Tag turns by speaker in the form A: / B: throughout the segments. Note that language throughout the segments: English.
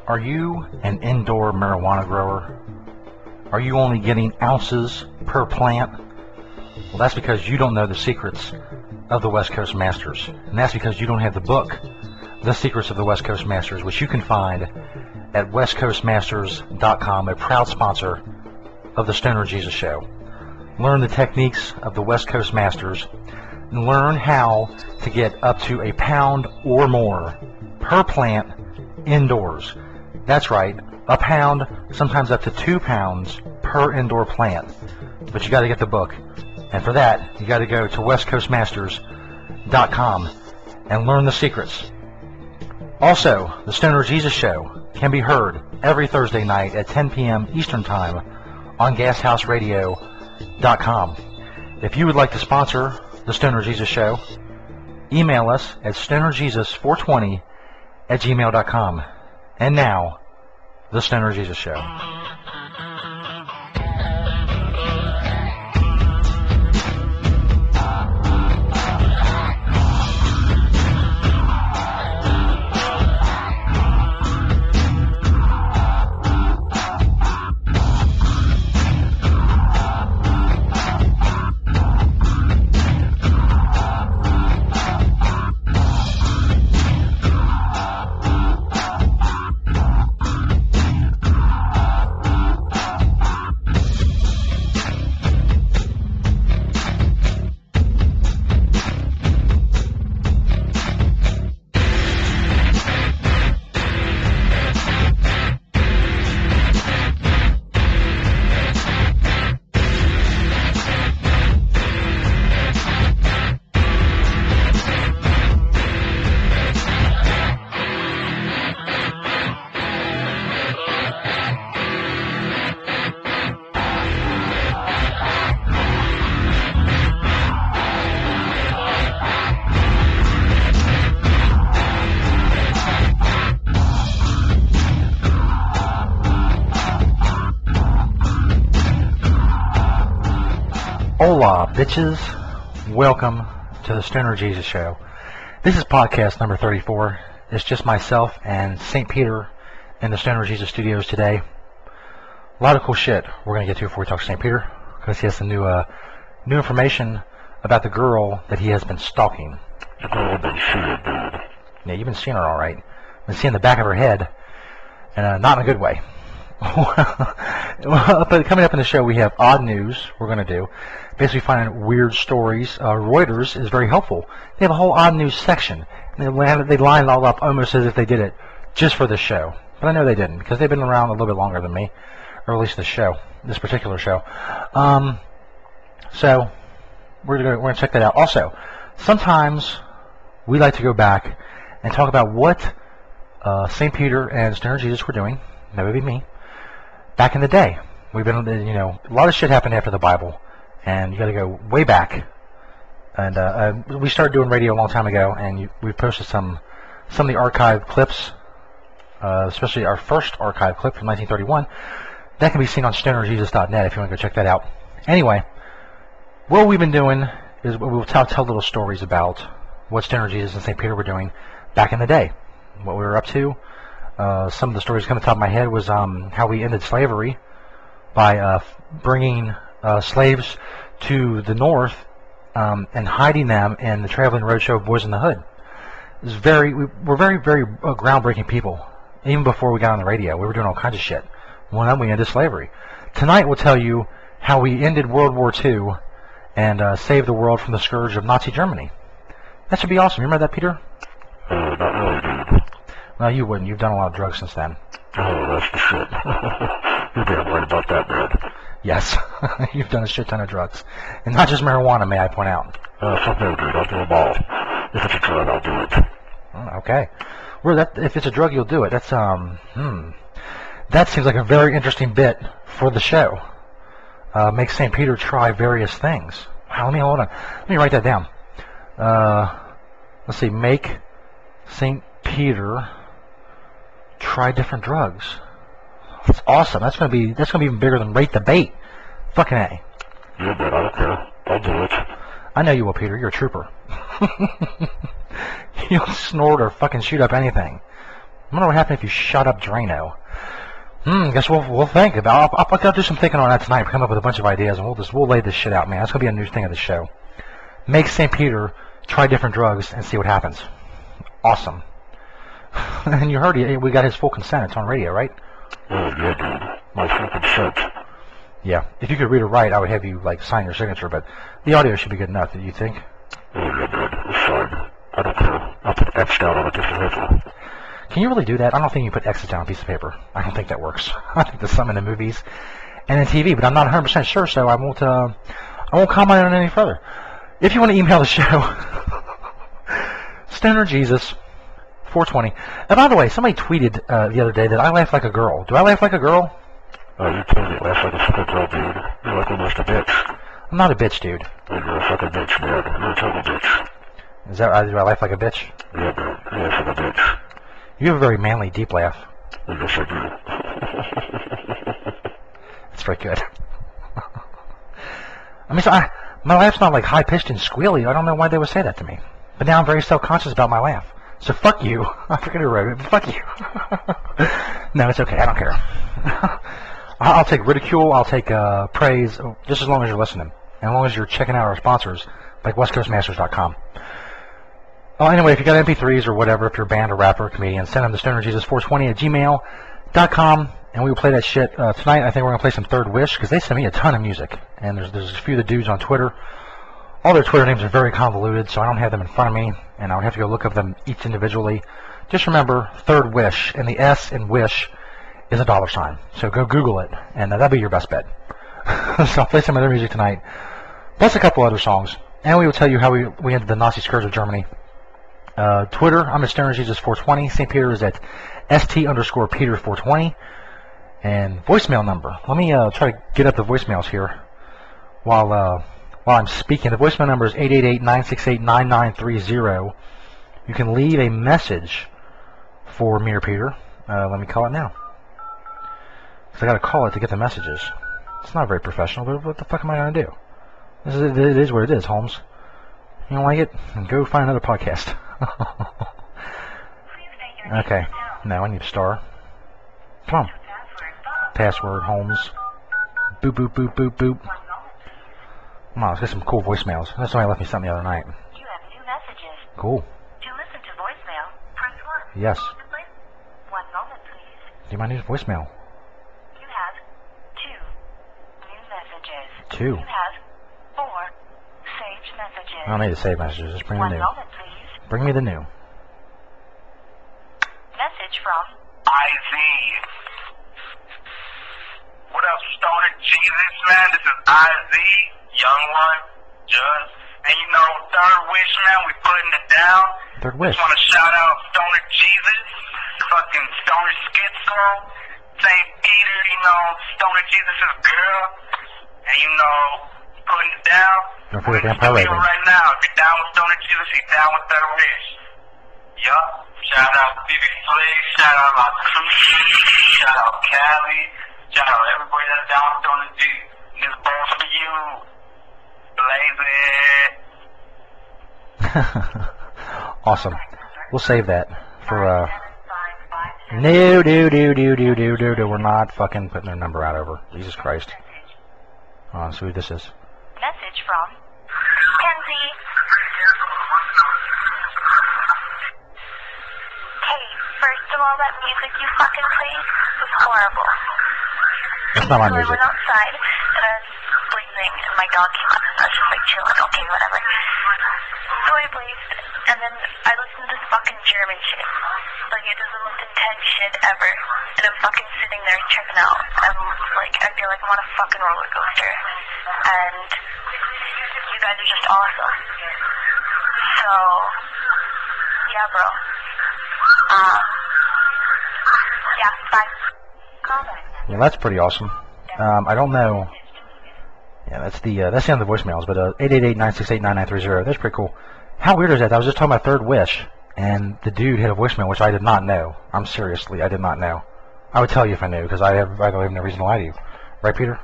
A: Are you an indoor marijuana grower? Are you only getting ounces per plant? Well, that's because you don't know the secrets of the West Coast Masters. And that's because you don't have the book, The Secrets of the West Coast Masters, which you can find at westcoastmasters.com, a proud sponsor of the Stoner Jesus Show. Learn the techniques of the West Coast Masters and learn how to get up to a pound or more per plant indoors. That's right, a pound, sometimes up to 2 pounds per indoor plant. But you got to get the book. And for that, you got to go to westcoastmasters.com and learn the secrets. Also, the Stoner Jesus Show can be heard every Thursday night at 10 p.m. Eastern Time on GasHouseRadio.com. If you would like to sponsor the Stoner Jesus Show, email us at stonerjesus420@gmail.com. And now, the Stoner Jesus Show. Hola, bitches. Welcome to the Stoner Jesus Show. This is podcast number 34. It's just myself and St. Peter in the Stoner Jesus Studios today. A lot of cool shit we're going to get to before we talk to St. Peter, because he has some new information about the girl that he has been stalking. The girl I've been seeing, dude. Yeah, you've been seeing her all right. I've been seeing the back of her head, and not in a good way. But coming up in the show, we have odd news we're going to do. Basically finding weird stories. Reuters is very helpful. They have a whole odd news section. They line it all up almost as if they did it just for this show. But I know they didn't, because they've been around a little bit longer than me, or at least this particular show. So we're going to check that out. Also, sometimes we like to go back and talk about what St. Peter and Stoner Jesus were doing. That would be me. Back in the day, we've been, a lot of shit happened after the Bible, and you got to go way back. And we started doing radio a long time ago, and we posted some of the archive clips, especially our first archive clip from 1931. That can be seen on stonerjesus.net if you want to go check that out. Anyway, what we've been doing is we'll tell little stories about what Stoner Jesus and St. Peter were doing back in the day, what we were up to. Some of the stories coming to the top of my head was how we ended slavery by bringing slaves to the north and hiding them in the traveling roadshow of Boys in the Hood. We're very, very groundbreaking people. Even before we got on the radio, we were doing all kinds of shit. One of them, we ended slavery. Tonight we'll tell you how we ended World War II and saved the world from the scourge of Nazi Germany. That should be awesome. You remember that, Peter?
B: Not really, dude.
A: No, you wouldn't. You've done a lot of drugs since then.
B: Oh, that's the shit. You're damn right about that, man.
A: Yes. You've done a shit ton of drugs. And not just marijuana, may I point out.
B: Fuck no, dude. I'll do them all. If it's a drug, I'll do it.
A: Okay. If it's a drug, you'll do it. That's, that seems like a very interesting bit for the show. Make St. Peter try various things. Wow, hold on. Let me write that down. Let's see. Make St. Peter try different drugs. That's awesome. That's gonna be even bigger than Rate the Bait. Fucking A.
B: Yeah, but I don't care. I'll do it.
A: I know you will, Peter. You're a trooper. You'll snort or fucking shoot up anything. I wonder what happened if you shut up Drano. Guess we'll think about. I'll do some thinking on that tonight. Come up with a bunch of ideas, and we'll lay this shit out, man. That's gonna be a new thing of the show. Make St. Peter try different drugs and see what happens. Awesome. And you heard we got his full consent. It's on radio, right?
B: Oh yeah, dude. My full consent.
A: Yeah. If you could read or write, I would have you like sign your signature, but the audio should be good enough. Do you think?
B: Oh yeah, dude. It's fine. I don't care. I'll put X down on a piece of paper.
A: Can you really do that? I don't think you put X's down on a piece of paper. I don't think that works. I think there's some in the movies and in TV, but I'm not 100% sure, so I won't comment on it any further. If you want to email the show, StonerJesus420. And by the way, somebody tweeted the other day that I laugh like a girl. Do I laugh like a girl?
B: Oh, you totally laugh like a fucking girl, dude. You're like almost a bitch.
A: I'm not a bitch, dude.
B: You're a fucking bitch, man. You're a total bitch.
A: Is that do I laugh like a bitch?
B: Yeah, dude. You laugh like a bitch.
A: You have a very manly, deep laugh.
B: Yes, I do.
A: That's very good. I mean, my laugh's not like high-pitched and squealy. I don't know why they would say that to me. But now I'm very self-conscious about my laugh. So fuck you. I forget who wrote it, but fuck you. No, it's okay. I don't care. I'll take ridicule. I'll take praise, just as long as you're listening. And as long as you're checking out our sponsors, like westcoastmasters.com. Well, anyway, if you got MP3s or whatever, if you're a band or rapper or comedian, send them to stonerjesus420@gmail.com, and we will play that shit tonight. I think we're going to play some Third Wish, because they send me a ton of music. And there's a few of the dudes on Twitter. All their Twitter names are very convoluted, so I don't have them in front of me, and I would have to go look up them each individually. Just remember, Third Wish, and the S in Wish is a $. So go Google it, and that'll be your best bet. So I'll play some of their music tonight, plus a couple other songs, and we will tell you how we ended the Nazi Scourge of Germany. Twitter, I'm at StonerJesus420. St. Peter is at ST_Peter420. And voicemail number. Let me try to get up the voicemails here while I'm speaking. The voicemail number is 888-968-9930. You can leave a message for me or Peter. Let me call it now. Because I got to call it to get the messages. It's not very professional, but what the fuck am I going to do? It is what it is, Holmes. You don't like it? Then go find another podcast. Okay. No, I need a star. Come on. Password, Holmes. Boop, boop, boop, boop, boop. Come on, let's get some cool voicemails. That's somebody left me something the other night.
C: You have new messages.
A: Cool.
C: To listen to voicemail, press 1.
A: Yes.
C: 1 moment, please.
A: Do you mind new voicemail?
C: You have 2 new messages.
A: 2.
C: You have 4 saved messages.
A: I don't need to save messages. Just bring the
C: 1
A: new.
C: moment, please.
A: Bring me the new.
C: Message from
D: IZ. What up, Stoner Jesus, man? This is IZ, young one, just. And you know, Third Wish, man, we putting it down.
A: Third Wish.
D: Just want to shout out Stoner Jesus, fucking Stoner Schizo, St. Peter, you know, Stoner Jesus' girl. And you know, putting it down.
A: Don't forget
D: We're in the
A: Vampire
D: studio
A: Raven.
D: right now. If you're down with Stoner Jesus, he's down with Third Wish. Yup. Shout out BB Flake, shout out my crew, shout out Cali, shout out everybody that's down with Stoner Jesus. This ball's for you. Blaze it.
A: Awesome. We'll save that for No, we're not fucking putting their number out over. Jesus Christ. Hold on, see who this is.
C: message from Kenzie. Hey, first of all, that music you fucking played was horrible.
A: That's not my
C: So I
A: music.
C: went outside and I was blazing and my dog came up and I was just like chilling, okay, whatever. So I blazed and then I listened to this fucking German shit. Like it is the most intense shit ever. And I'm fucking sitting there checking out. I'm like, I feel like I'm on a fucking roller coaster. And you guys are just awesome. So, yeah, bro. Yeah, bye. Call back.
A: Well, that's pretty awesome. I don't know. Yeah, that's the end of the voicemails. But 888-968-9930. That's pretty cool. How weird is that? I was just talking about Third Wish, and the dude hit a voicemail, which I did not know. I did not know. I would tell you if I knew, because I don't have no reason to lie to you. Right, Peter?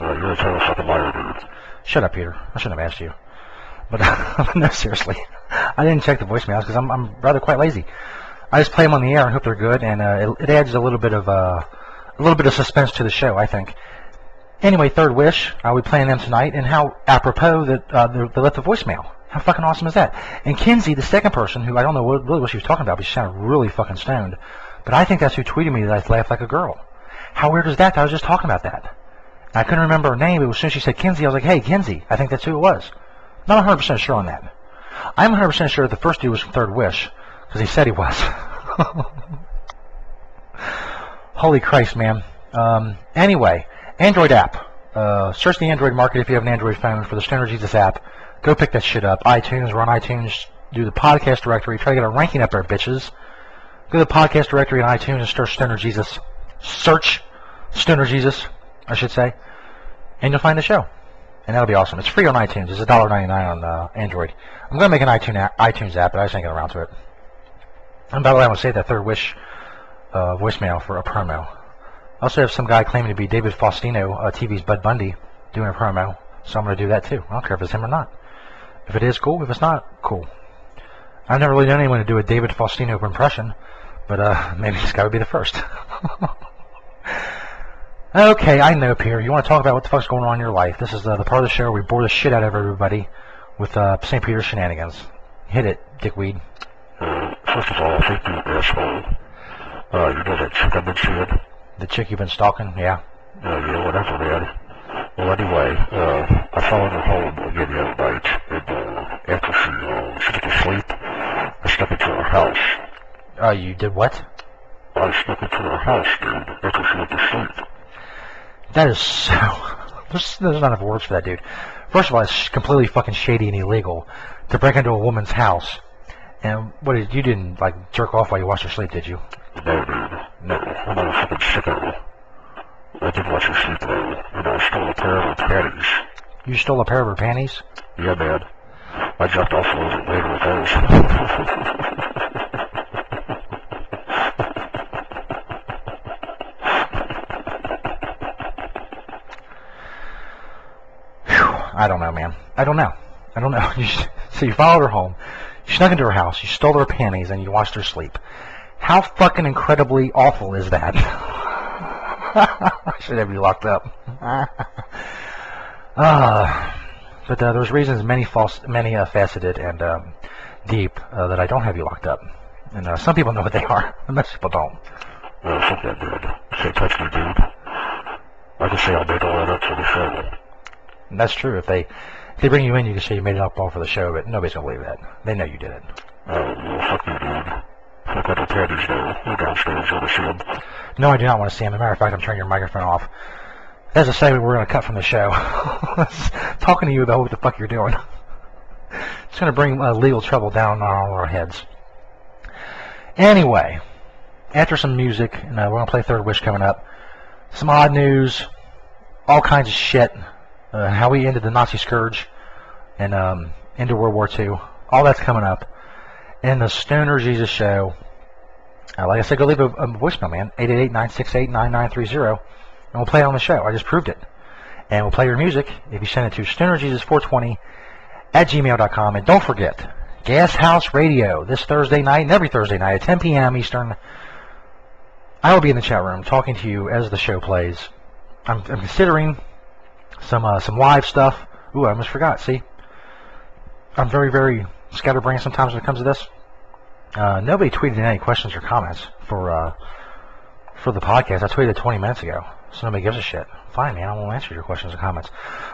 B: You're a total fucking liar, dude.
A: Shut up, Peter. I shouldn't have asked you. But no, seriously. I didn't check the voicemails because I'm rather quite lazy. I just play them on the air and hope they're good, and it adds a little bit of suspense to the show, I think. Anyway, Third Wish, I'll be playing them tonight, and how apropos that they left a voicemail. How fucking awesome is that? And Kinsey, the second person, who I don't know really what she was talking about, but she sounded really fucking stoned. But I think that's who tweeted me that I laughed like a girl. How weird is that? I was just talking about that. And I couldn't remember her name, but as soon as she said Kinsey, I was like, hey, Kinsey. I think that's who it was. Not 100% sure on that. I'm 100% sure the first dude was from Third Wish, because he said he was. Holy Christ, man. Anyway, Android app. Search the Android market if you have an Android phone for the Stoner Jesus app. Go pick that shit up. iTunes, we're on iTunes. Do the podcast directory. Try to get a ranking up there, bitches. Go to the podcast directory on iTunes and search Stoner Jesus. Search Stoner Jesus, I should say. And you'll find the show. And that'll be awesome. It's free on iTunes. It's $1.99 on Android. I'm going to make an iTunes app, but I just ain't getting around to it. And by the way, I want to say that Third Wish voicemail for a promo. I also have some guy claiming to be David Faustino, TV's Bud Bundy, doing a promo. So I'm going to do that too. I don't care if it's him or not. If it is, cool. If it's not, cool. I've never really known anyone to do a David Faustino impression, but maybe this guy would be the first. Okay, I know, Pierre. You want to talk about what the fuck's going on in your life. This is the part of the show where we bore the shit out of everybody with St. Peter's shenanigans. Hit it, dickweed.
B: First of all, thank you, asshole. You know that chick I've been seeing?
A: The chick you've been stalking? Yeah.
B: Yeah, whatever, man. Well, anyway, I followed her home again the other night, and after she took a sleep, I snuck into her house.
A: You did what?
B: I snuck into her house, dude, after she went to sleep.
A: That is so... There's not enough words for that, dude. First of all, it's completely fucking shady and illegal to break into a woman's house. And what did you didn't, like, jerk off while you watched her sleep, did you?
B: No, dude. No. I'm not a fucking sicko. I did watch her sleep, though, and I stole a pair of her panties.
A: You stole a pair of her panties?
B: Yeah, man. I jumped off a little bit later with those.
A: I don't know, man. I don't know. So you followed her home, you snuck into her house, you stole her panties, and you watched her sleep. How fucking incredibly awful is that? I should have you locked up. But there's reasons many faceted and deep that I don't have you locked up. And some people know what they are, and most people don't.
B: Fuck that, dude. You can't touch me, dude. I can say I'll make all that up for the show.
A: And that's true. If they bring you in, you can say you made it up all for the show, but nobody's gonna believe that. They know you did it.
B: Well, fuck you, dude. Look at the panties, though. You're downstairs. You want to see them?
A: No, I do not want to see them. As a matter of fact, I'm turning your microphone off. That's a segment we're going to cut from the show. Talking to you about what the fuck you're doing. It's going to bring legal trouble down on all our heads. Anyway, after some music, and we're going to play Third Wish coming up, some odd news, all kinds of shit, how we ended the Nazi Scourge, and into World War II. All that's coming up in the Stoner Jesus Show. Like I said, go leave a voicemail, man. 888-968-9930. And we'll play it on the show. I just proved it. And we'll play your music if you send it to stonerjesus420@gmail.com. And don't forget, Gashouse Radio this Thursday night and every Thursday night at 10 p.m. Eastern. I will be in the chat room talking to you as the show plays. I'm considering some live stuff. Ooh, I almost forgot. See, I'm very, very scatterbrained sometimes when it comes to this. Nobody tweeted in any questions or comments for the podcast. I tweeted 20 minutes ago, so nobody gives a shit. Fine, man, I won't answer your questions or comments.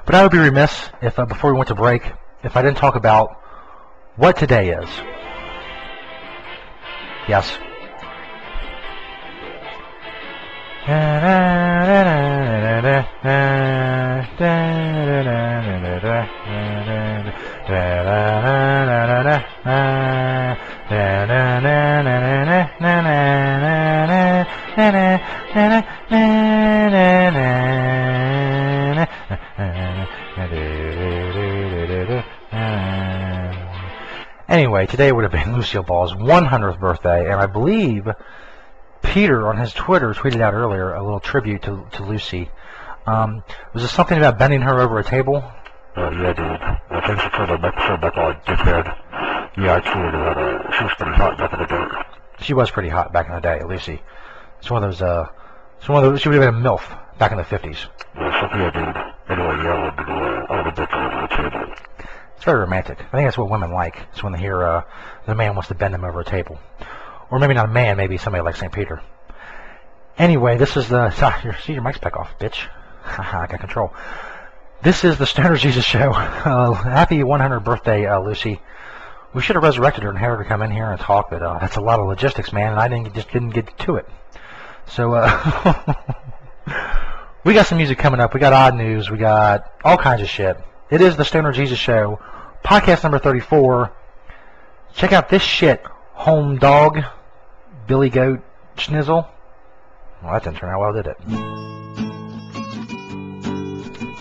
A: But I would be remiss if, before we went to break, if I didn't talk about what today is. Yes. Anyway, today would have been Lucille Ball's 100th birthday, and I believe Peter on his Twitter tweeted out earlier a little tribute to Lucy. Was it something about bending her over a table?
B: Yeah, dude. Thanks for turning my microphone back on, dickhead. Yeah, I tweeted that. She was pretty hot back in the day.
A: She was pretty hot back in the day, Lucy. It's one of those, she would have been a MILF back in the 50s.
B: Yeah, something I did. Anyway, yeah, I would have been over the table.
A: It's very romantic. I think that's what women like. It's when they hear the man wants to bend them over a table. Or maybe not a man, maybe somebody like St. Peter. Anyway, this is the... See, your mic's back off, bitch. Haha, I got control. This is the Stoner Jesus Show. Happy 100th birthday, Lucy. We should have resurrected her and had her to come in here and talk, but that's a lot of logistics, man, and I just didn't get to it. So, we got some music coming up. We got odd news. We got all kinds of shit. It is the Stoner Jesus Show, podcast number 34. Check out this shit, home dog, Billy Goat, Schnizzle. Well, that didn't turn out well, did it?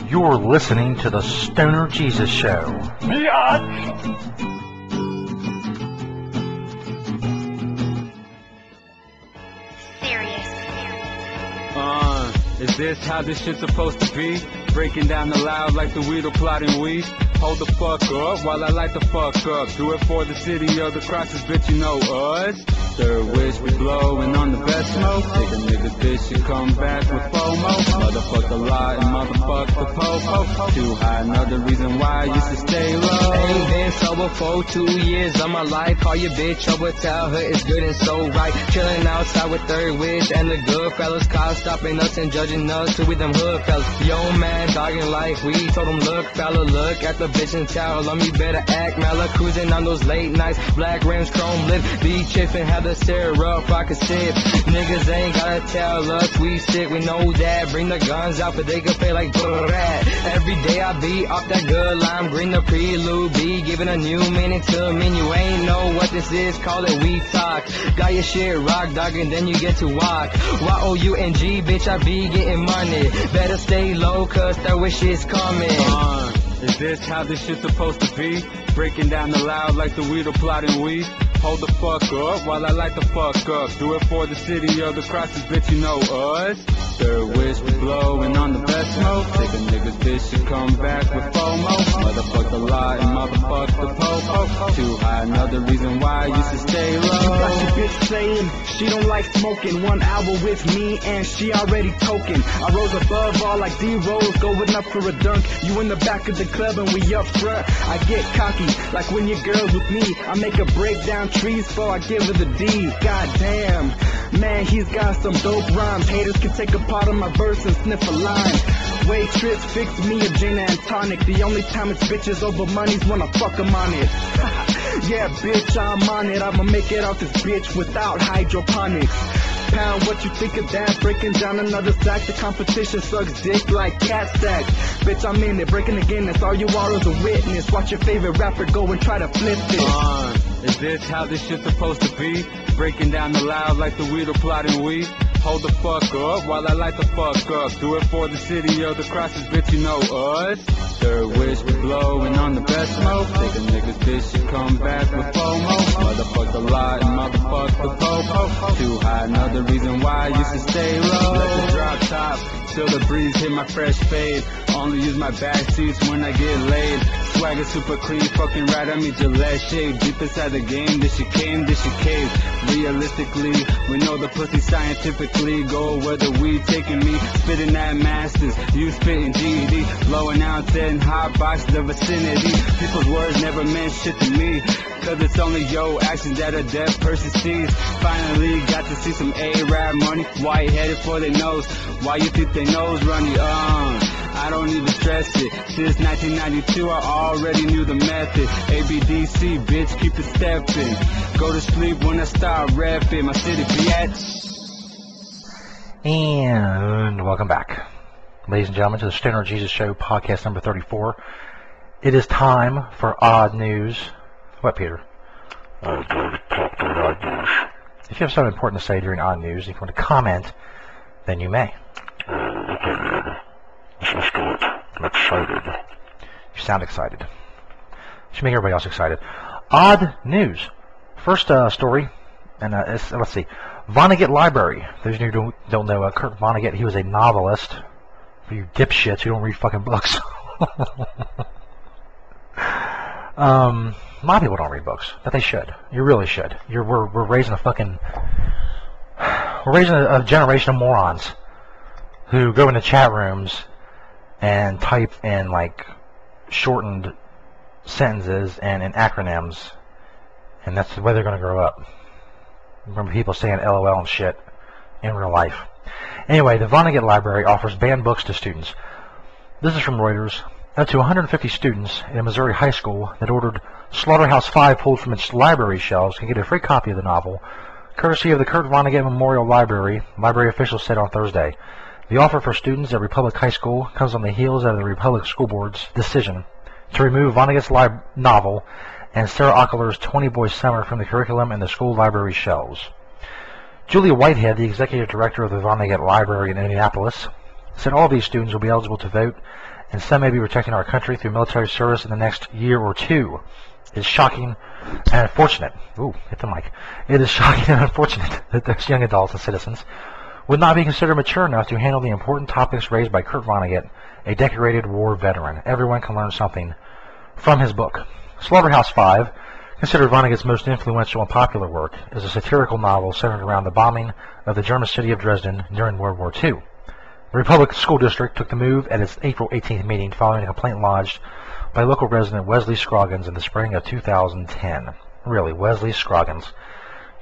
A: You're listening to the Stoner Jesus Show.
E: Is this how this shit's supposed to be? Breaking down the loud like the weedle plotting weed. Hold the fuck up while I light the fuck up. Do it for the city of the crosses, bitch, you know us. Third wish we blowing on the best smoke. Take a nigga's bitch, you come back with FOMO. Motherfuck the lie and motherfuck the po-po. Too high, another reason why I used to stay low.
F: Ain't been sober for 2 years of my life. Call your bitch over, tell her it's good and so right. Chilling outside with Third Wish and the good fellas. Cops stopping us and judging us till we them hood fellas. Yo man, dogging like we told them, look fella, look at the bitch and tell them you better act mala. Cruising on those late nights, black rims, chrome lip, be chiffin', have the syrup, I can sip. Niggas ain't gotta tell us we sick, we know that. Bring the guns out, but they can play like rat. Every day I be off that good lime green, the prelude be giving a new meaning to me. You ain't know what this is, call it we talk. Got your shit rock, dog, and then you get to walk. Y-O-U-N-G, bitch, I be getting money. Better stay low, cause that wish is coming.
E: Is this how this shit's supposed to be? Breaking down the loud like the weedle plotting weed. Hold the fuck up while I light the fuck up. Do it for the city of the crosses, bitch, you know us. Third wish we blowing on the best smoke. Take a nigga's bitch, you come back with FOMO. Motherfuck the lie and motherfuck the po-po. Too high, another reason why I used to stay low.
G: You got your bitch saying she don't like smoking. One hour with me and she already token. I rose above all like D-Rose, going up for a dunk. You in the back of the club and we up front. I get cocky, like when your girl's with me. I make her break down trees before I give her the D. God damn, man, he's got some dope rhymes. Haters can take a part of my verse and sniff a line. Waitress, fix me a gin and tonic. The only time it's bitches over money's when I fuck 'em on it. Yeah, bitch, I'm on it. I'ma make it out this bitch without hydroponics. Pound, what you think of that? Breaking down another sack. The competition sucks dick like cat stacks. Bitch, I'm in it, breaking again. That's all you are is a witness. Watch your favorite rapper go and try to flip it.
E: Is this how this shit's supposed to be? Breaking down the loud like the weedle plotting weed. Hold the fuck up while I light the fuck up. Do it for the city of the crosses, bitch, you know us. Third wish we blowing on the best smoke. Take a nigga's bitch, you come back with FOMO. Motherfuck the lie and motherfuck the po-po. Too high, another reason why I used to stay low. Let the drop top, till the breeze hit my fresh fade. Only use my back seats when I get laid. Swagger super clean, fucking right on me, Gillette shave. Deep inside the game, this shit came, this shit cave. Realistically, we know the pussy scientifically. Go where the weed taking me, spitting at masters. You spitting GED, blowing out 10 hot box the vicinity. People's words never meant shit to me, cause it's only your actions that a deaf person sees. Finally got to see some A-rap money, white-headed for their nose. Why you think their nose runny? I don't even stress it. Since 1992, I already knew the method. ABDC, bitch, keep it stepping. Go to sleep when I start rapping. My city, bitch.
A: And welcome back, ladies and gentlemen, to the Stoner Jesus Show, podcast number 34. It is time for odd news. What, Peter?
B: I'm going to talk to odd news.
A: If you have something important to say during odd news, if you want to comment, then you may.
B: Okay, man. Let's do it. I'm excited.
A: You sound excited. Should make everybody else excited. Odd news. First story, and let's see. Vonnegut Library. Those of you who don't know, Kurt Vonnegut, he was a novelist. For you dipshits who don't read fucking books. A lot of people don't read books, but they should. You really should. We're raising a fucking... We're raising a generation of morons who go into chat rooms and type in, like, shortened sentences and in acronyms, and that's the way they're going to grow up. Remember people saying LOL and shit in real life. Anyway, the Vonnegut Library offers banned books to students. This is from Reuters. Up to 150 students in a Missouri high school that ordered Slaughterhouse 5 pulled from its library shelves can get a free copy of the novel, courtesy of the Kurt Vonnegut Memorial Library, library officials said on Thursday. The offer for students at Republic High School comes on the heels of the Republic School Board's decision to remove Vonnegut's novel and Sarah Ockler's 20 Boys Summer from the curriculum and the school library shelves. Julia Whitehead, the executive director of the Vonnegut Library in Indianapolis, said all these students will be eligible to vote, and some may be protecting our country through military service in the next year or two. It is shocking and unfortunate. Ooh, hit the mic. It is shocking and unfortunate that those young adults and citizens would not be considered mature enough to handle the important topics raised by Kurt Vonnegut, a decorated war veteran. Everyone can learn something from his book. Slaughterhouse 5, considered Vonnegut's most influential and popular work, is a satirical novel centered around the bombing of the German city of Dresden during World War II. The Republic School District took the move at its April 18th meeting following a complaint lodged by local resident Wesley Scroggins in the spring of 2010. Really, Wesley Scroggins.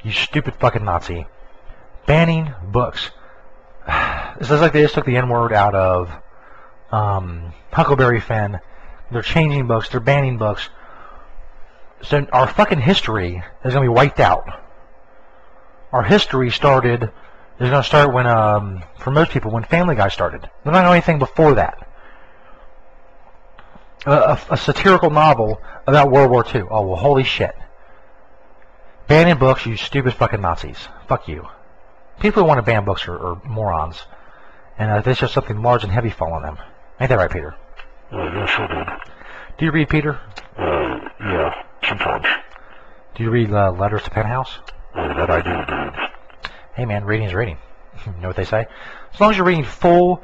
A: You stupid fucking Nazi. Banning books. It's just like they just took the N-word out of Huckleberry Finn. They're changing books. They're banning books. So our fucking history is going to be wiped out. Our history is going to start when, for most people, when Family Guy started. They're not going to know anything before that. A satirical novel about World War II. Oh, well, holy shit. Banning books, you stupid fucking Nazis. Fuck you. People who want to ban books are morons. And there's just something large and heavy fall on them. Ain't that right, Peter?
B: Yeah, sure did.
A: Do you read, Peter?
B: Yeah, sometimes.
A: Do you read Letters to Penthouse?
B: That I do indeed.
A: Hey man, reading is reading. You know what they say? As long as you're reading full,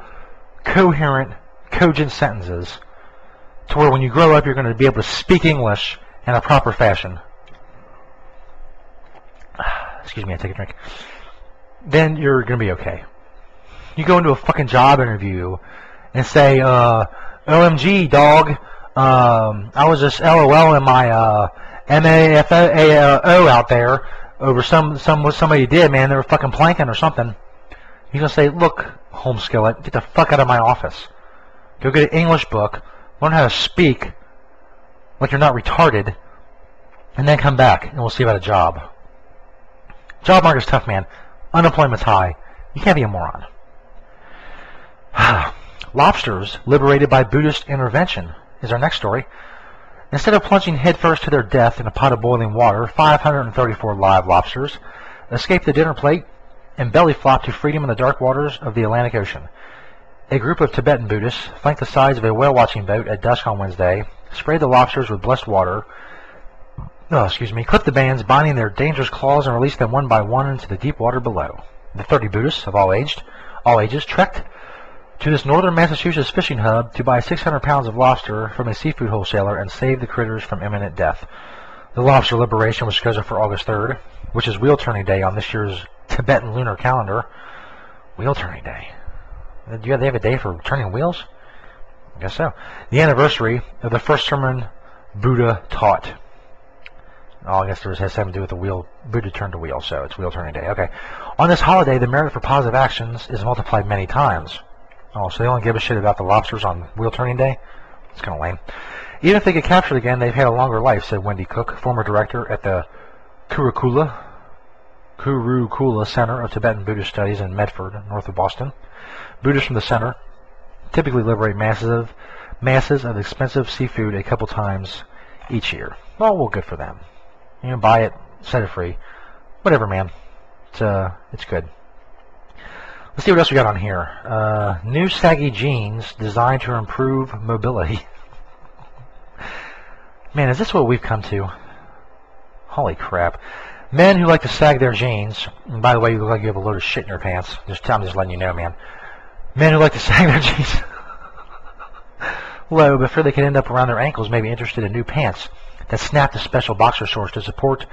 A: coherent, cogent sentences, to where when you grow up you're going to be able to speak English in a proper fashion. Excuse me, I take a drink. Then you're going to be okay. You go into a fucking job interview and say, OMG, dog, I was just LOL in my MAFO out there over what somebody did, man. They were fucking planking or something. You're going to say, look, home skillet, get the fuck out of my office. Go get an English book, learn how to speak like you're not retarded, and then come back and we'll see about a job. Job market's tough, man. Unemployment's high. You can't be a moron. Lobsters liberated by Buddhist intervention is our next story. Instead of plunging headfirst to their death in a pot of boiling water, 534 live lobsters escaped the dinner plate and belly flopped to freedom in the dark waters of the Atlantic Ocean. A group of Tibetan Buddhists flanked the sides of a whale-watching boat at dusk on Wednesday, sprayed the lobsters with blessed water, clipped the bands binding their dangerous claws, and released them one by one into the deep water below. The 30 Buddhists of all ages trekked to this northern Massachusetts fishing hub to buy 600 pounds of lobster from a seafood wholesaler and save the critters from imminent death. The lobster liberation was scheduled for August 3rd, which is Wheel Turning Day on this year's Tibetan lunar calendar. Wheel Turning Day. They have a day for turning wheels? I guess so. The anniversary of the first sermon Buddha taught. Oh, I guess it has something to do with the wheel. Buddha turned a wheel, so it's Wheel Turning Day. Okay. On this holiday, the merit for positive actions is multiplied many times. Oh, so they only give a shit about the lobsters on Wheel Turning Day? It's kind of lame. Even if they get captured again, they've had a longer life, said Wendy Cook, former director at the Kurukula Center of Tibetan Buddhist Studies in Medford, north of Boston. Buddhists from the center typically liberate masses of expensive seafood a couple times each year. Well, good for them. You know, buy it, set it free. Whatever, man. It's good. Let's see what else we got on here. New saggy jeans designed to improve mobility. Man, is this what we've come to? Holy crap. Men who like to sag their jeans, and by the way, you look like you have a load of shit in your pants. I'm just letting you know, man. Men who like to sag their jeans low before they can end up around their ankles may be interested in new pants that snapped to special boxer shorts to support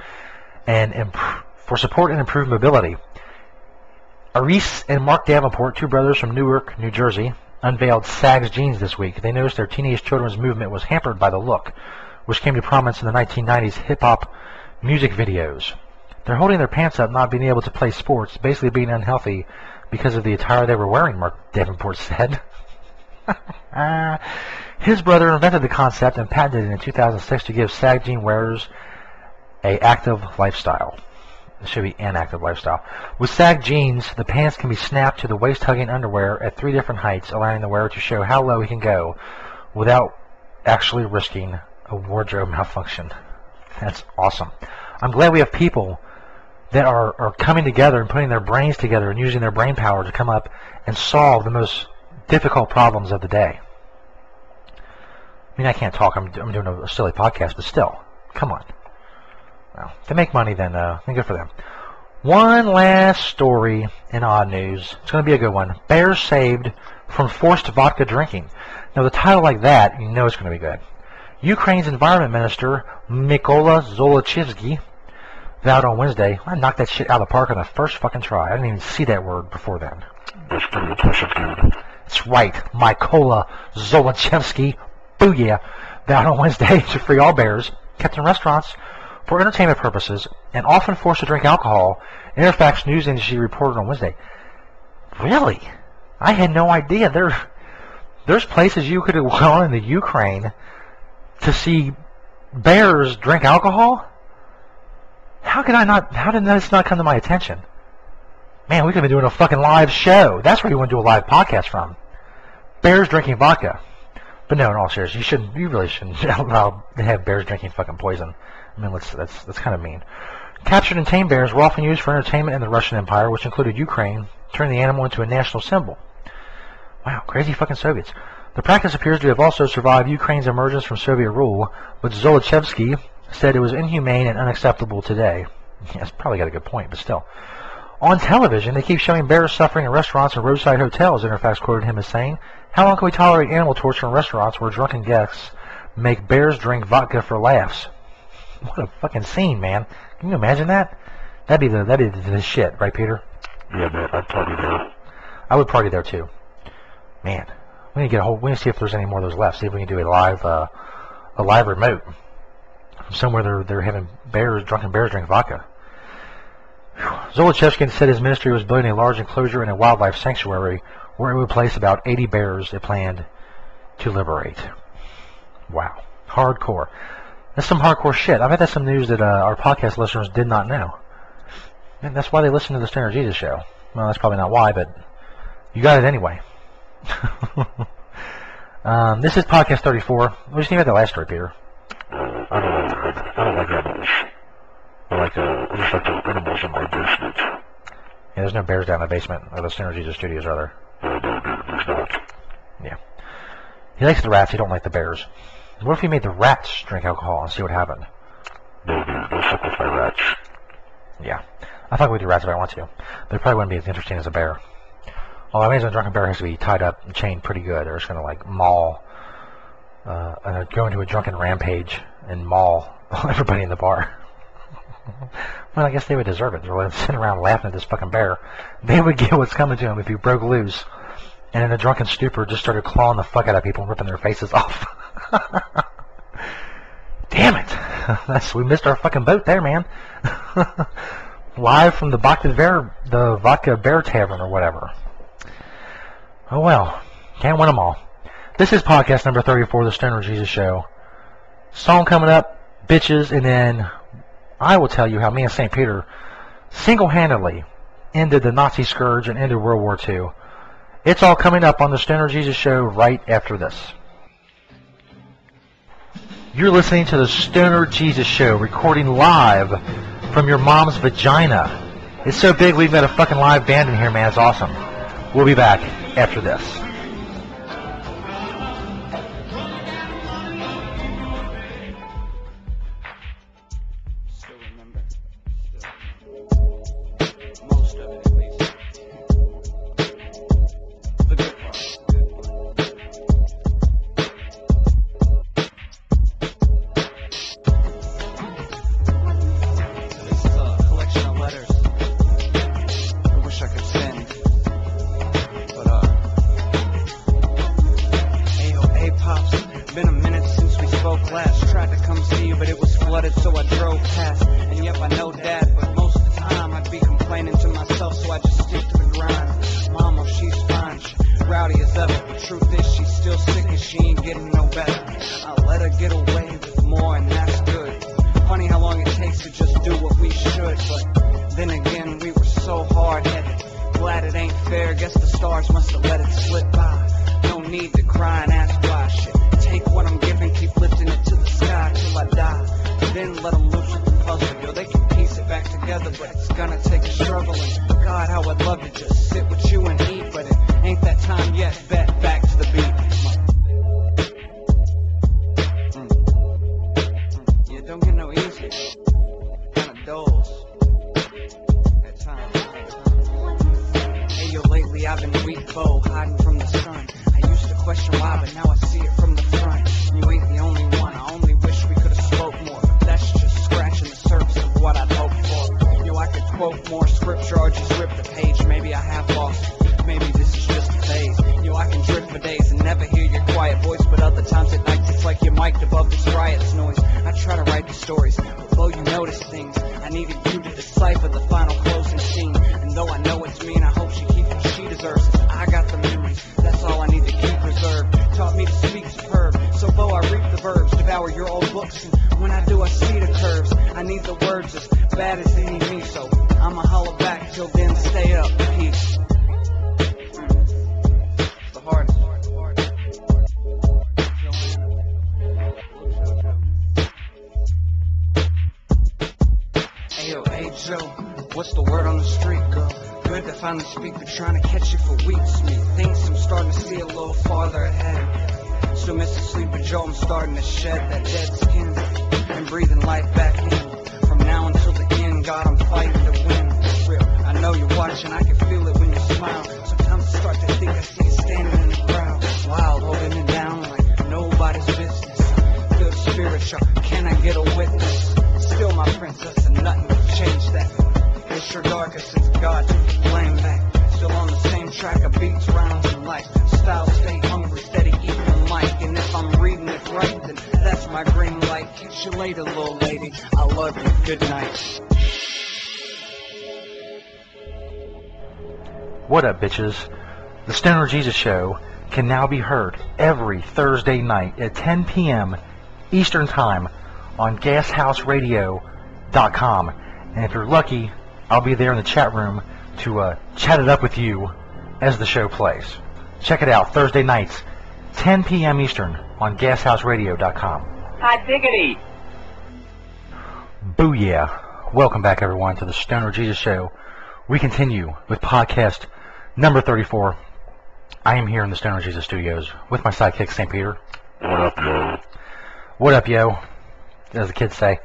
A: and improve mobility. Aris and Mark Davenport, two brothers from Newark, New Jersey, unveiled Sags jeans this week. They noticed their teenage children's movement was hampered by the look, which came to prominence in the 1990s hip-hop music videos. They're holding their pants up, not being able to play sports, basically being unhealthy because of the attire they were wearing, Mark Davenport said. His brother invented the concept and patented it in 2006 to give Sag jean wearers an active lifestyle. It should be an active lifestyle. With Sag jeans, the pants can be snapped to the waist-hugging underwear at 3 different heights, allowing the wearer to show how low he can go without actually risking a wardrobe malfunction. That's awesome. I'm glad we have people that are coming together and putting their brains together and using their brain power to come up and solve the most difficult problems of the day. I mean, I can't talk. I'm doing a silly podcast, but still, come on. Well, if they make money, then good for them. One last story in odd news. It's going to be a good one. Bears saved from forced vodka drinking. Now, the title like that, you know it's going to be good. Ukraine's Environment Minister, Mykola Zolochevsky, vowed on Wednesday, I knocked that shit out of the park on the first fucking try. I didn't even see that word before then.
B: That's pretty impressive, dude.
A: That's right. Mykola Zolochevsky, booyah, vowed on Wednesday to free all bears kept in restaurants for entertainment purposes and often forced to drink alcohol, Interfax News Agency reported on Wednesday. Really? I had no idea. There's places you could have gone in the Ukraine to see bears drink alcohol? How did this not come to my attention? Man, we could have been doing a fucking live show. That's where you want to do a live podcast from. Bears drinking vodka. But no, in all seriousness, you really shouldn't allow to have bears drinking fucking poison. I mean, that's kind of mean. Captured and tamed bears were often used for entertainment in the Russian Empire, which included Ukraine, turning the animal into a national symbol. Wow, crazy fucking Soviets. The practice appears to have also survived Ukraine's emergence from Soviet rule, but Zolochevsky said it was inhumane and unacceptable today. Yeah, it's probably got a good point, but still. On television, they keep showing bears suffering in restaurants and roadside hotels, Interfax quoted him as saying, "How long can we tolerate animal torture in restaurants where drunken guests make bears drink vodka for laughs?" What a fucking scene, man. Can you imagine that? That'd be the shit, right, Peter?
B: Yeah, man, I'd party there.
A: I would party there too. Man, we need to see if there's any more of those left. See if we can do a live remote from somewhere they're having drunken bears drink vodka. Zolochevsky said his ministry was building a large enclosure in a wildlife sanctuary where it would place about 80 bears it planned to liberate. Wow, hardcore. That's some hardcore shit. I bet that's some news that our podcast listeners did not know. And that's why they listen to the Stoner Jesus Show. Well, that's probably not why, but you got it anyway. This is podcast 34. What do you think about the last story, Peter?
B: I don't like animals. I just like the animals in my basement.
A: Yeah, there's no bears down in the basement of the Stoner Jesus Studios, are there?
B: No, there's not.
A: Yeah. He likes the rats, he don't like the bears. What if he made the rats drink alcohol and see what happened?
B: No, dude, don't fuck with my rats.
A: Yeah. I fuck with your rats if I want to. But it probably wouldn't be as interesting as a bear. Although I imagine a drunken bear has to be tied up and chained pretty good. They're just going to, like, maul, and go into a drunken rampage and maul everybody in the bar. Well, I guess they would deserve it. They're sitting around laughing at this fucking bear. They would get what's coming to them if he broke loose. And in a drunken stupor, just started clawing the fuck out of people and ripping their faces off. Damn it! We missed our fucking boat there, man. Live from the Vodka Bear Tavern or whatever. Oh well, can't win them all. This is podcast number 34 of the Stoner Jesus Show. Song coming up, bitches, and then I will tell you how me and St. Peter single-handedly ended the Nazi scourge and ended World War II. It's all coming up on the Stoner Jesus Show right after this. You're listening to the Stoner Jesus Show, recording live from your mom's vagina. It's so big we've got a fucking live band in here, man. It's awesome. We'll be back after this.
H: grind. Mama, she's fine, she rowdy as ever. The truth is she's still sick and she ain't getting no better. I let her get away with more and that's good. Funny how long it takes to just do what we should, but then again we were so hard-headed. Glad it ain't fair, guess the stars must have let it slip by. No need to cry and ask why. Shit, take what I'm giving, keep lifting it to the sky till I die. Then let them loose with the puzzle. Yo, they can piece it back together, but it's gonna take a struggle. And God, how I'd love to just sit with you and eat, but it ain't that time yet. Bet back to the beat. Yeah, don't get no easier. Kinda dulls at times. Hey, yo, lately I've been weak, bow, hiding from the sun. I used to question why, but now I see it from the front. You ain't the only one, I only wish we could've spoke more. But that's just scratching the surface of what I'd hoped for. Yo, I could quote more scripture or just rip the page. Maybe I have lost it, maybe this is just a phase. Yo, I can drift for days and never hear your quiet voice, but other times at night it's like you're mic'd above this riot's noise. I try to write the stories, although you notice things. I needed you to decipher the final closing scene. And though I know it's mean, I hope she keeps what she deserves. I got the memories, that's all I need to keep preserved. Taught me to speak superb, so though I reap the verbs, devour your old books, and when I do I see the curves. I need the words as bad as they need me, so I'ma holler back. Till then, stay up, peace. The hardest. Hey Joe, what's the word on the street, girl? Good to finally speak, but trying to catch you for weeks. Me thinks I'm starting to see a little farther ahead. Still miss the sleep of Joe, I'm starting to shed that dead skin and breathing life back in. From now until the end, God, I'm fighting to win. Real, I know you're watching, I can feel it when you smile. Sometimes I start to think I see you standing in the crowd, wild, holding it down like nobody's business. Feel spiritual, can I get a witness? Still my princess and nothing can change that. It's sure darker since God took the blame back. Still on the same track of beats, rounds, and life. Style stay hungry, steady eating the mic. And if I'm reading it right, then that's my green light. Catch you later, little lady. I love you. Good night.
A: What up, bitches? The Stoner Jesus Show can now be heard every Thursday night at 10 p.m. Eastern Time on GasHouseRadio.com. And if you're lucky, I'll be there in the chat room to chat it up with you as the show plays. Check it out, Thursday nights, 10 p.m. Eastern on GasHouseRadio.com.
I: Hot diggity!
A: Booyah! Welcome back, everyone, to the Stoner Jesus Show. We continue with podcast number 34. I am here in the Stoner Jesus Studios with my sidekick, St. Peter.
B: What up, yo?
A: What up, yo? As the kids say.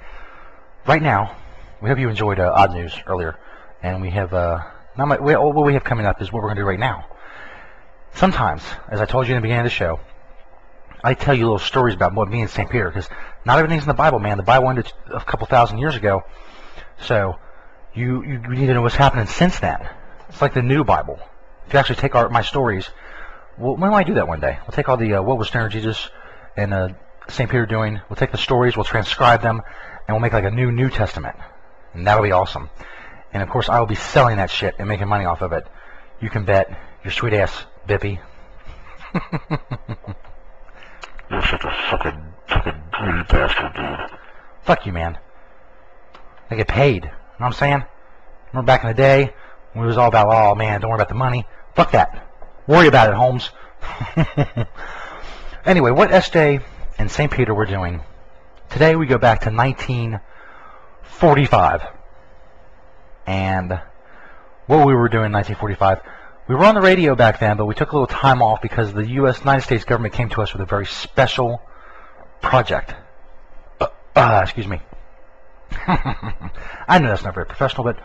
A: Right now, we hope you enjoyed Odd News earlier, and we have what we have coming up is what we're going to do right now. Sometimes, as I told you in the beginning of the show, I tell you little stories about what me and St. Peter, because not everything's in the Bible, man. The Bible ended a couple thousand years ago, so you need to know what's happening since then. It's like the new Bible. If you actually take my stories, well, when will I do that one day? We'll take all the what was Stoner Jesus and St. Peter doing. We'll take the stories, we'll transcribe them, and we'll make like a New Testament. And that'll be awesome. And of course, I will be selling that shit and making money off of it. You can bet your sweet ass, Bippy.
B: You're such a fucking greedy bastard, dude.
A: Fuck you, man. I get paid. You know what I'm saying? Remember back in the day when it was all about, oh man, don't worry about the money. Fuck that. Worry about it, Holmes. Anyway, what SJ and St. Peter were doing. Today we go back to 1945. And what we were doing in 1945, we were on the radio back then, but we took a little time off because the United States government came to us with a very special project. Excuse me. I know that's not very professional, but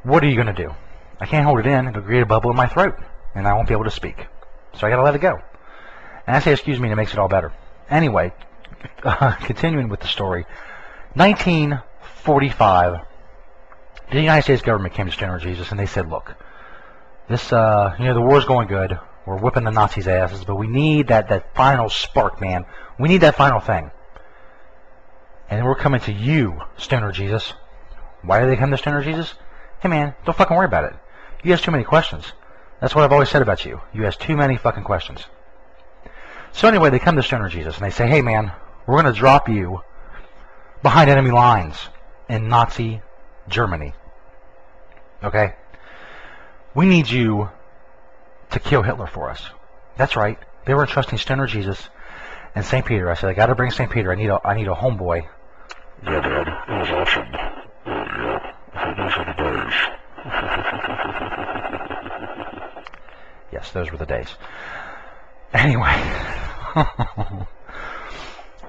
A: what are you going to do? I can't hold it in. It'll create a bubble in my throat, and I won't be able to speak. So I got to let it go. And I say excuse me, and it makes it all better. Anyway, continuing with the story. 1945, the United States government came to Stoner Jesus, and they said, look, this, the war's going good. We're whipping the Nazis' asses, but we need that final spark, man. We need that final thing. And we're coming to you, Stoner Jesus. Why do they come to Stoner Jesus? Hey, man, don't fucking worry about it. You ask too many questions. That's what I've always said about you. You ask too many fucking questions. So anyway, they come to Stoner Jesus and they say, hey man, we're going to drop you behind enemy lines in Nazi Germany. Okay? We need you to kill Hitler for us. That's right. They were entrusting Stoner Jesus and St. Peter. I said, I got to bring St. Peter. I need a homeboy.
B: Yeah, Dad. It was awesome. Yeah. I think those were the days.
A: Yes, those were the days. Anyway.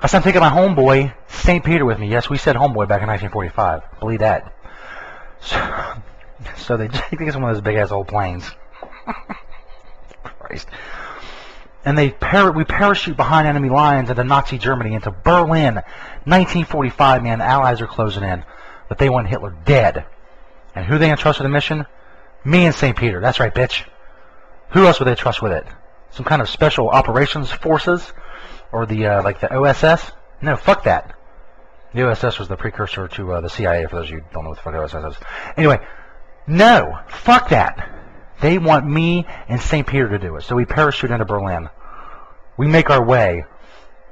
A: I said, I'm taking my homeboy, St. Peter, with me. Yes, we said homeboy back in 1945. Believe that. So they take us one of those big-ass old planes. Christ. And we parachute behind enemy lines into Nazi Germany, into Berlin. 1945, man, the Allies are closing in. But they want Hitler dead. And who they entrust with the mission? Me and St. Peter. That's right, bitch. Who else would they trust with it? Some kind of special operations forces? Or the, like the OSS? No, fuck that. The OSS was the precursor to the CIA, for those of you who don't know what the fuck OSS is. Anyway, no, fuck that. They want me and St. Peter to do it. So we parachute into Berlin. We make our way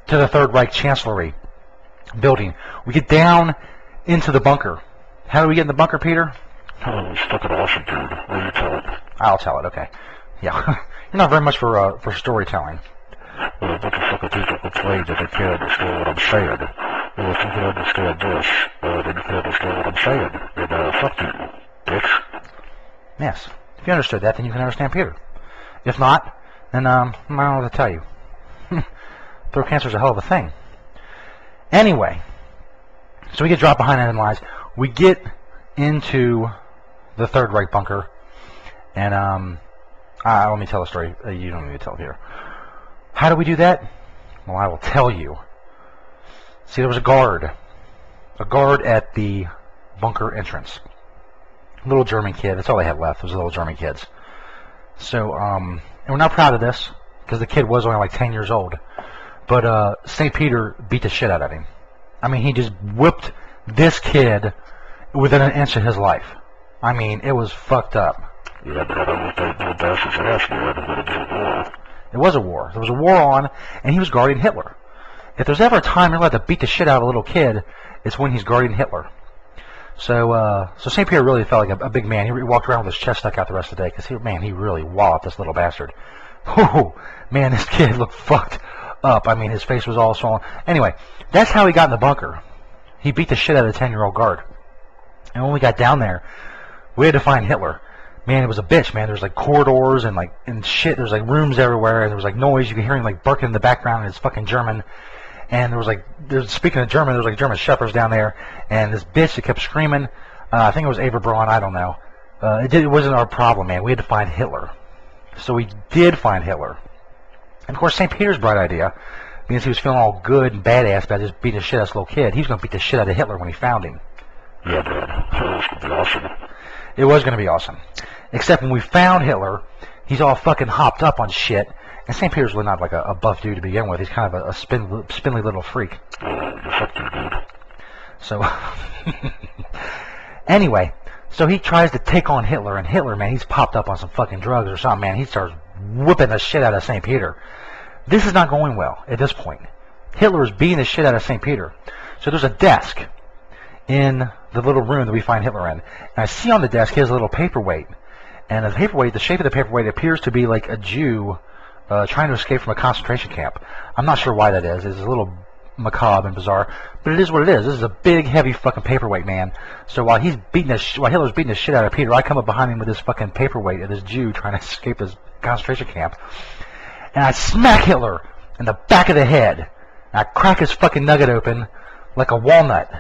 A: to the Third Reich Chancellery building. We get down into the bunker. How do we get in the bunker, Peter?
B: Oh, it was fucking awesome, dude. Will you tell it?
A: I'll tell it, okay. Yeah. You're not very much for storytelling.
B: Well, a bunch of fucking people complain that they can't understand what I'm saying. Well, if you can understand this, then you can understand what I'm saying. And, fuck you, bitch.
A: Yes. If you understood that, then you can understand Peter. If not, then, I don't know what to tell you. Throat cancer is a hell of a thing. Anyway, so we get dropped behind enemy lines. We get into the Third Reich bunker, and, let me tell the story. You don't need to tell it here. How do we do that? Well, I will tell you. See, there was a guard at the bunker entrance. Little German kid. That's all they had left. Was little German kids. So, and we're not proud of this because the kid was only like 10 years old. But St. Peter beat the shit out of him. I mean, he just whipped this kid within an inch of his life. I mean, it was fucked up.
B: Yeah, but I don't think little bastard's ass, man, but it was a war.
A: It was a war. There was a war on, and he was guarding Hitler. If there's ever a time you're allowed to beat the shit out of a little kid, it's when he's guarding Hitler. So St. Peter really felt like a big man. He walked around with his chest stuck out the rest of the day, because he really walloped this little bastard. Oh, man, this kid looked fucked up. I mean, his face was all swollen. Anyway, that's how he got in the bunker. He beat the shit out of the 10-year-old guard. And when we got down there, we had to find Hitler. Man, it was a bitch, man. There's like corridors and shit. There's like rooms everywhere, and there was like noise. You could hear him like barking in the background, and it's fucking German. And speaking of German, there was like German shepherds down there, and this bitch that kept screaming. I think it was Ava Braun, I don't know. It wasn't our problem, man. We had to find Hitler. So we did find Hitler. And of course, St. Peter's bright idea, because he was feeling all good and badass about just beating the shit out of this little kid. He was going to beat the shit out of Hitler when he found him.
B: Yeah, man. It was going to be awesome.
A: It was going to be awesome. Except when we found Hitler, he's all fucking hopped up on shit. And St. Peter's really not like a buff dude to begin with. He's kind of a spindly little freak. So, anyway, so he tries to take on Hitler, and Hitler, man, he's popped up on some fucking drugs or something, man. He starts whipping the shit out of St. Peter. This is not going well at this point. Hitler is beating the shit out of St. Peter. So there's a desk in the little room that we find Hitler in. And I see on the desk he has a little paperweight. And the paperweight, the shape of the paperweight appears to be like a Jew trying to escape from a concentration camp. I'm not sure why that is. It's a little macabre and bizarre, but it is what it is. This is a big, heavy fucking paperweight, man. So while Hitler's beating the shit out of Peter, I come up behind him with this fucking paperweight of this Jew trying to escape his concentration camp, and I smack Hitler in the back of the head. And I crack his fucking nugget open like a walnut,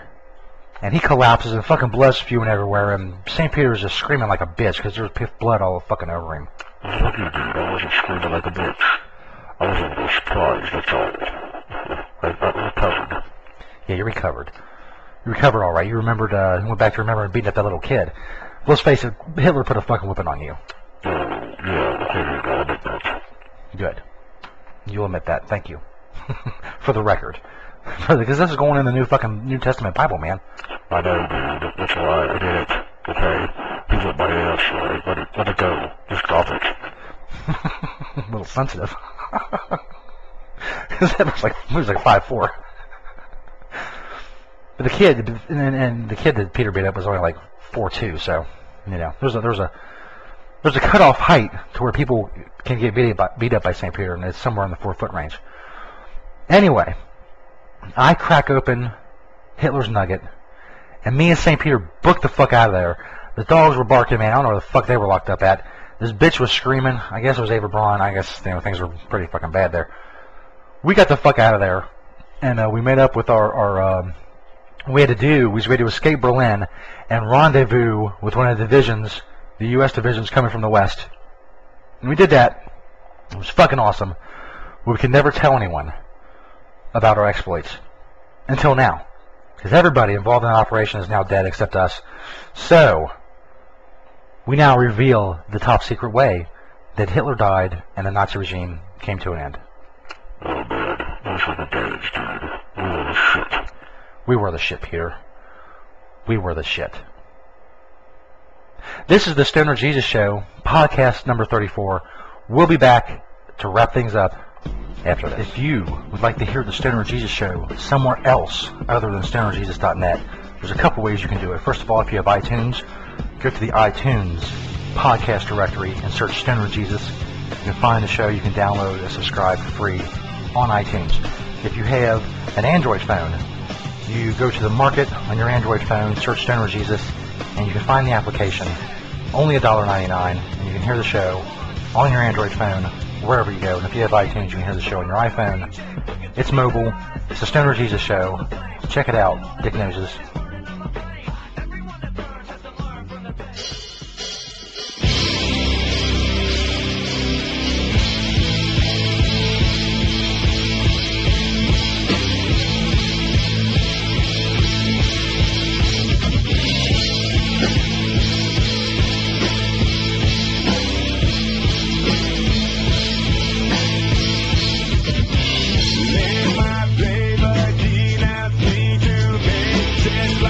A: and he collapses, and fucking blood's spewing everywhere, and St. Peter is just screaming like a bitch because there's blood all fucking over him.
B: Fuck you, dude. I wasn't screaming like a bitch. I was a little surprised, that's all. I recovered.
A: Yeah, you recovered. You recovered all right. You remembered, you went back to remembering beating up that little kid. Let's face it, Hitler put a fucking whipping on you.
B: Yeah, okay, I'll admit that.
A: Good. You'll admit that. Thank you. For the record. Because this is going in the New Testament Bible, man.
B: I know, dude. That's why I did it. Okay? He whipped my ass, right? Let it go. Just drop it.
A: A little sensitive. His head was like 5'4". But the kid, and the kid that Peter beat up was only like 4'2", so you know there's a cutoff height to where people can get beat up by St. Peter, and it's somewhere in the 4-foot range. Anyway, I crack open Hitler's Nugget, and me and St. Peter booked the fuck out of there. The dogs were barking, man. I don't know where the fuck they were locked up at. This bitch was screaming. I guess it was Ava Braun. I guess things were pretty fucking bad there. We got the fuck out of there, and we made up with our we had to escape Berlin and rendezvous with one of the divisions, the U.S. divisions coming from the West. And we did that. It was fucking awesome. We could never tell anyone about our exploits until now, because everybody involved in the operation is now dead except us. So we now reveal the top secret way that Hitler died and the Nazi regime came to an end.
B: Oh man, those were the days, dude. We were the shit.
A: We were the shit, Peter. We were the shit. This is the Stoner Jesus Show, podcast number 34. We'll be back to wrap things up after this. If you would like to hear the Stoner Jesus Show somewhere else other than stonerjesus.net, there's a couple ways you can do it. First of all, if you have iTunes, go to the iTunes podcast directory and search Stoner Jesus. You can find the show. You can download and subscribe for free on iTunes. If you have an Android phone, you go to the market on your Android phone, search Stoner Jesus, and you can find the application, only $1.99, and you can hear the show on your Android phone wherever you go. And if you have iTunes, you can hear the show on your iPhone. It's mobile. It's the Stoner Jesus Show. Check it out. Dick Noses.
I: Lay my baby, Gina, me to me.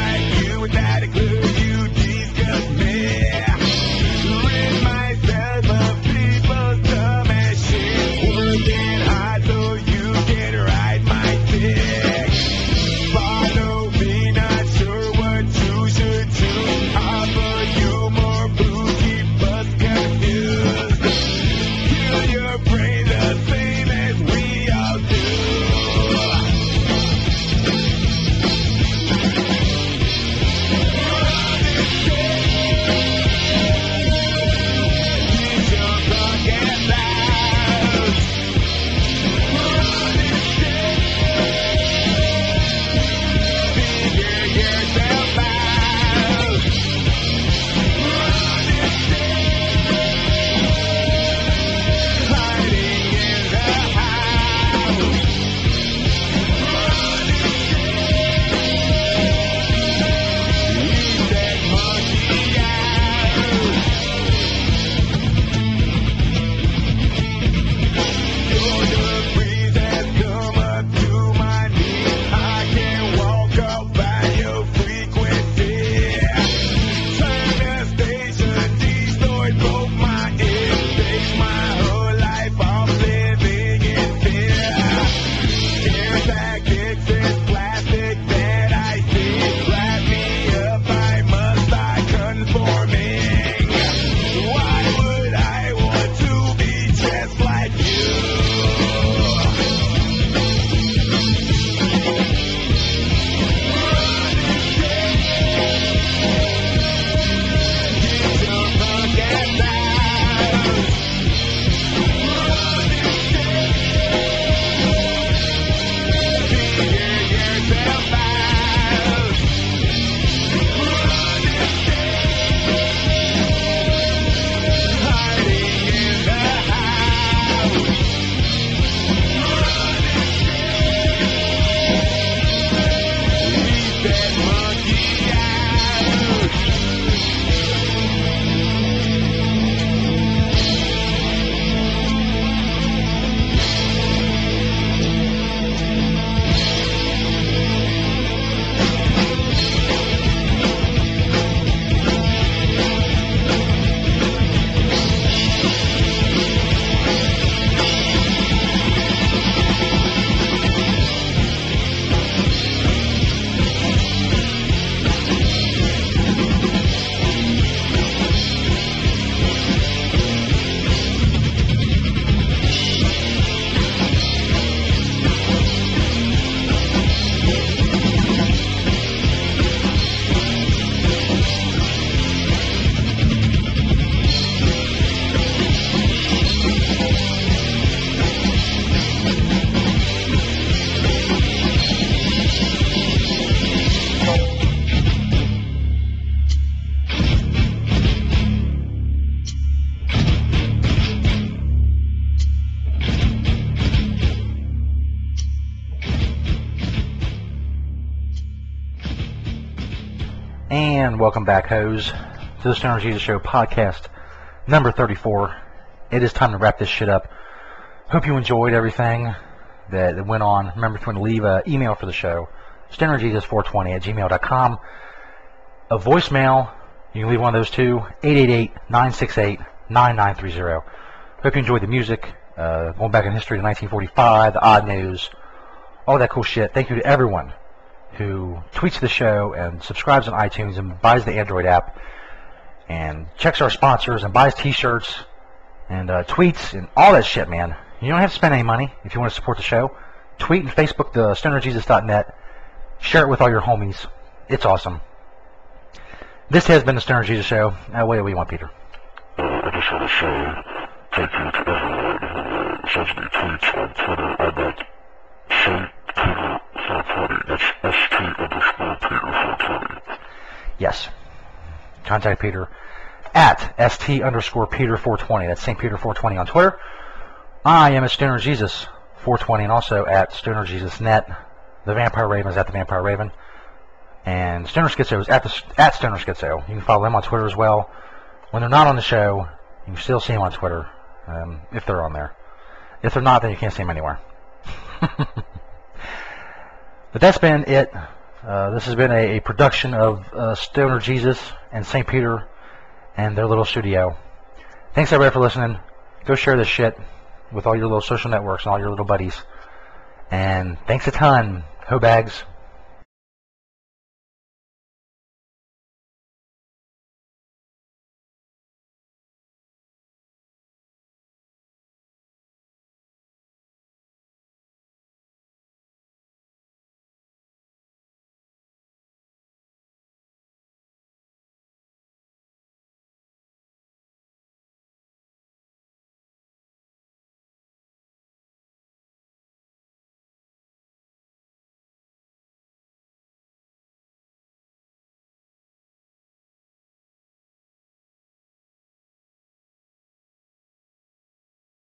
A: And welcome back, hoes, to the Stoner Jesus Show podcast number 34. It is time to wrap this shit up. Hope you enjoyed everything that went on. Remember, if you want to leave an email for the show, stonerjesus420@gmail.com. A voicemail, you can leave one of those too, 888-968-9930. Hope you enjoyed the music, going back in history to 1945, the odd news, all that cool shit. Thank you to everyone who tweets the show and subscribes on iTunes and buys the Android app and checks our sponsors and buys t-shirts and tweets and all that shit, man. You don't have to spend any money if you want to support the show. Tweet and Facebook the stonerjesus.net. Share it with all your homies. It's awesome. This has been the Stoner Jesus Show. What do you want, Peter?
B: I just want to say thank you to everyone who sends me tweets on Twitter. I'm at StPeter420. That's ST_Peter420.
A: Yes. Contact Peter at ST_Peter420. That's St. Peter420 on Twitter. I am at Stoner Jesus 420 and also at Stoner Jesus Net. The Vampire Raven is at the Vampire Raven. And Stoner Schizo is at Stoner Schizo. You can follow them on Twitter as well. When they're not on the show, you can still see them on Twitter, if they're on there. If they're not, then you can't see them anywhere. But that's been it. This has been a production of Stoner Jesus and St. Peter and their little studio. Thanks everybody for listening. Go share this shit with all your little social networks and all your little buddies. And thanks a ton, ho bags.